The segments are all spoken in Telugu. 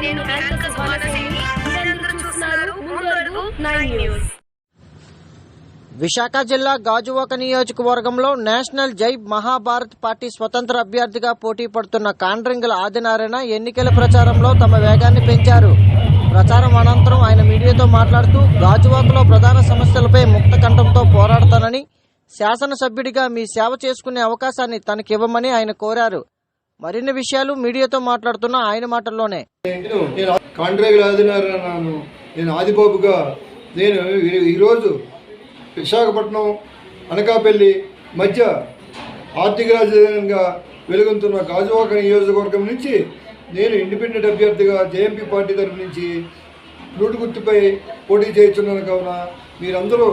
నేను యాంకర్ సుభాన సింగ్. మీరందరూ చూస్తున్నారు ముందు అడుగు 9 న్యూస్. విశాఖ జిల్లా గాజువాక నియోజకవర్గంలో నేషనల్ జై మహాభారత్ పార్టీ స్వతంత్ర అభ్యర్థిగా పోటీ పడుతున్న కాండ్రింగల ఆదినారాయణ ఎన్నికల ప్రచారంలో తమ వేగాన్ని పెంచారు. ప్రచారం అనంతరం ఆయన మీడియాతో మాట్లాడుతూ గాజువాకలో ప్రధాన సమస్యలపై ముక్త కంఠంతో పోరాడతానని, శాసనసభ్యుడిగా మీ సేవ చేసుకునే అవకాశాన్ని తనకివ్వమని ఆయన కోరారు. మరిన్ని విషయాలు మీడియాతో మాట్లాడుతున్న ఆయన మాటల్లోనే. కాండ్రింగల ఆదినారాయణ, నేను ఆదిబాబుగా నేను ఈరోజు విశాఖపట్నం అనకాపల్లి మధ్య ఆర్థిక రాజధానిగా వెలుగొందుతున్న గాజువాక నియోజకవర్గం నుంచి నేను ఇండిపెండెంట్ అభ్యర్థిగా జేఎంపీ పార్టీ తరఫు నుంచి ఫ్లూట్ గుర్తుపై పోటీ చేస్తున్నాను. కావున మీరందరూ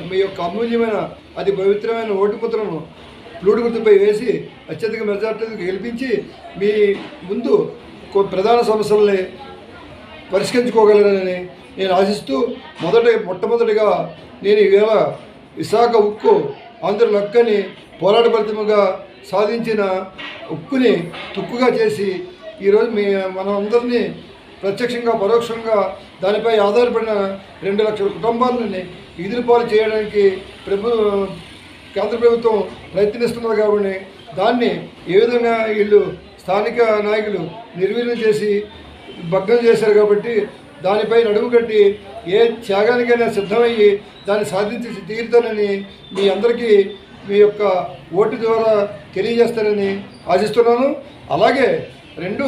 మీ యొక్క అమూల్యమైన అతి పవిత్రమైన ఓటు ముద్రను ఫ్లూట్ గుర్తుపై వేసి అత్యధిక మెజార్టీకి గెలిపించి మీ ముందు ప్రధాన సమస్యల్ని పరిష్కరించుకోగలరని నేను ఆశిస్తూ మొట్టమొదటిగా నేను ఈవేళ విశాఖ ఉక్కు ఆంధ్రుల హక్కుని పోరాట ఫలితముగా సాధించిన ఉక్కుని తుక్కుగా చేసి ఈరోజు మనం అందరినీ ప్రత్యక్షంగా పరోక్షంగా దానిపై ఆధారపడిన 2 లక్షల కుటుంబాలని ఈదురుపాలు చేయడానికి కేంద్ర ప్రభుత్వం ప్రయత్నిస్తున్నది. కాబట్టి దాన్ని ఏ విధంగా వీళ్ళు స్థానిక నాయకులు నిర్వీర్యం చేసి భగ్నం చేశారు. కాబట్టి దానిపై నడుము కట్టి ఏ త్యాగానికైనా సిద్ధమయ్యి దాన్ని సాధించి తీరుతానని మీ అందరికీ మీ యొక్క ఓటు ద్వారా తెలియజేస్తానని ఆశిస్తున్నాను. అలాగే 2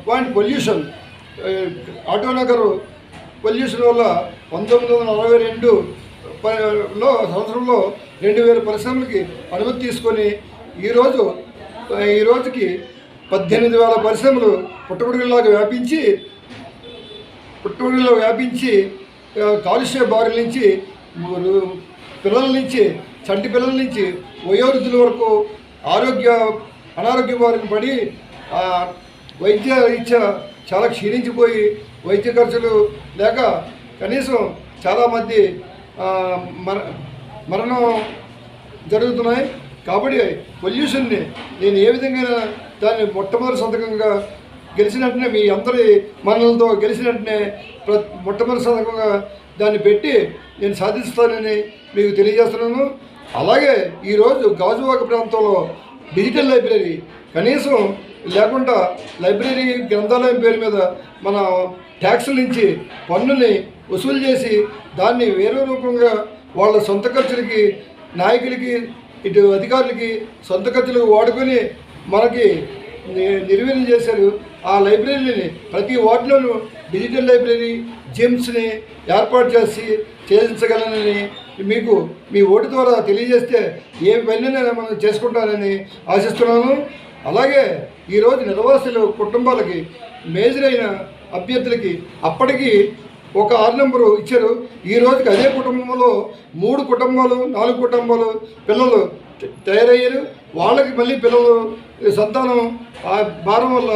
పాయింట్ పొల్యూషన్, ఆటోనగర్ పొల్యూషన్ వల్ల 1942 సంవత్సరంలో 2000 పరిశ్రమలకి అనుమతి తీసుకొని ఈ రోజుకి 18,000 పరిశ్రమలు పుట్టగొడుగులాగా వ్యాపించి కాలుష్య బారుల నుంచి పిల్లల నుంచి చంటి పిల్లల నుంచి వయోవృద్ధుల వరకు అనారోగ్య బారిన పడి వైద్య రీత్యా చాలా క్షీణించిపోయి వైద్య ఖర్చులు లేక కనీసం చాలామంది మరణం జరుగుతున్నాయి. కాబట్టి పొల్యూషన్ని నేను ఏ విధంగా దాన్ని మొట్టమొదటి సంతకంగా గెలిచిన వెంటనే మీ అందరి మరణంతో గెలిచిన వెంటనే మొట్టమొదటి సంతకంగా దాన్ని పెట్టి నేను సాధిస్తానని మీకు తెలియజేస్తున్నాను. అలాగే ఈరోజు గాజువాక ప్రాంతంలో డిజిటల్ లైబ్రరీ కనీసం లేకుండా లైబ్రరీ గ్రంథాలయం పేరు మీద మన ట్యాక్సుల నుంచి పన్నుని వసూలు చేసి దాన్ని వేరే రూపంగా వాళ్ళ సొంత ఖర్చులకి, నాయకులకి, ఇటు అధికారులకి సొంత ఖర్చులకు వాడుకొని మనకి నిర్వీర్యం చేశారు. ఆ లైబ్రరీని ప్రతి వార్డులోనూ డిజిటల్ లైబ్రరీ జిమ్స్ని ఏర్పాటు చేయించగలనని మీకు మీ ఓటు ద్వారా తెలియజేస్తే ఏ పనినైనా మనం చేసుకుంటానని ఆశిస్తున్నాను. అలాగే ఈరోజు నిర్వాసితుల కుటుంబాలకి మేజర్ అయిన అభ్యర్థులకి అప్పటికి ఒక 6 నెంబరు ఇచ్చారు. ఈ రోజుకి అదే కుటుంబంలో 3 కుటుంబాలు 4 కుటుంబాలు పిల్లలు తయారయ్యారు. వాళ్ళకి మళ్ళీ పిల్లలు సంతానం భారం వల్ల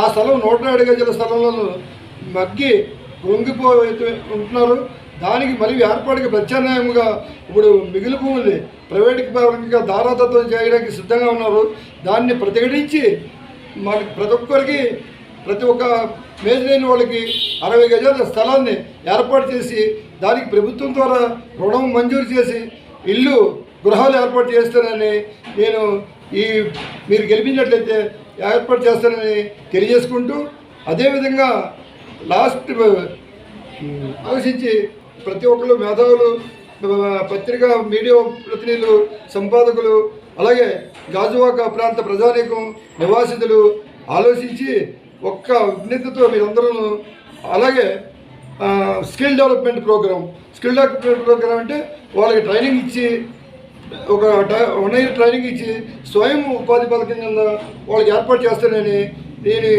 ఆ స్థలం 107 గజాల స్థలంలో మగ్గి వంగిపోయి ఉంటున్నారు. దానికి మళ్ళీ ఏర్పాటుకి ప్రత్యామ్నాయంగా ఇప్పుడు మిగిలి భూముల్ని ప్రైవేట్కి పరంగా దారాదత్తం చేయడానికి సిద్ధంగా ఉన్నారు. దాన్ని ప్రతిఘటించి మనకి ప్రతి ఒక్క మేజరైన వాళ్ళకి 60 గజాల స్థలాన్ని ఏర్పాటు చేసి దానికి ప్రభుత్వం ద్వారా రుణం మంజూరు చేసి గృహాలు ఏర్పాటు చేస్తానని నేను మీరు గెలిపించినట్లయితే ఏర్పాటు చేస్తానని తెలియజేసుకుంటూ, అదేవిధంగా ఆలోచించి ప్రతి ఒక్కరు మేధావులు, పత్రికా మీడియా ప్రతినిధులు, సంపాదకులు, అలాగే గాజువాక ప్రాంత ప్రజానీకం నివాసితులు ఆలోచించి ఒక్క విజ్ఞతతో మీరందరూ, అలాగే స్కిల్ డెవలప్మెంట్ ప్రోగ్రామ్ అంటే వాళ్ళకి ట్రైనింగ్ ఇచ్చి ఒక 1 year ట్రైనింగ్ ఇచ్చి స్వయం ఉపాధి పథకం కింద వాళ్ళకి ఏర్పాటు చేస్తానని నేను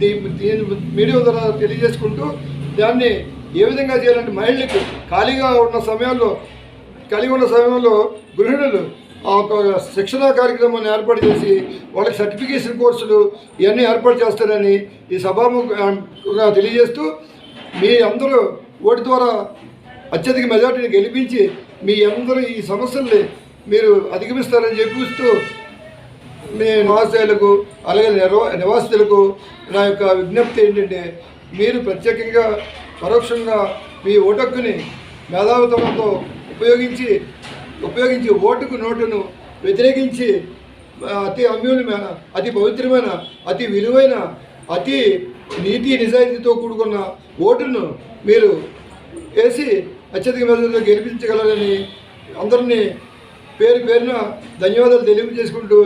దీని మీడియా ద్వారా తెలియజేసుకుంటూ, దాన్ని ఏ విధంగా చేయాలంటే మహిళలకు ఖాళీగా ఉన్న సమయంలో గృహిణులు ఒక శిక్షణా కార్యక్రమాన్ని ఏర్పాటు చేసి వాళ్ళకి సర్టిఫికేషన్ కోర్సులు ఇవన్నీ ఏర్పాటు చేస్తారని ఈ సభాముఖంగా తెలియజేస్తూ, మీ అందరూ ఓటు ద్వారా అత్యధిక మెజార్టీని గెలిపించి మీ అందరూ ఈ సమస్యల్ని మీరు అధిగమిస్తారని చెప్పిస్తూ మీ నివాసాలకు అలాగే నివాసితులకు నా యొక్క విజ్ఞప్తి ఏంటంటే మీరు ప్రత్యేకంగా పరోక్షంగా మీ ఓటు హక్కుని మేధావితనంతో ఉపయోగించి ఓటుకు నోటును వ్యతిరేకించి అతి అమూల్యమైన అతి పవిత్రమైన అతి విలువైన అతి నీతి నిజాయితీతో కూడుకున్న ఓటును మీరు వేసి అత్యధిక మెజారిటీతో గెలిపించగలరని అందరినీ పేరున ధన్యవాదాలు తెలియజేసుకుంటూ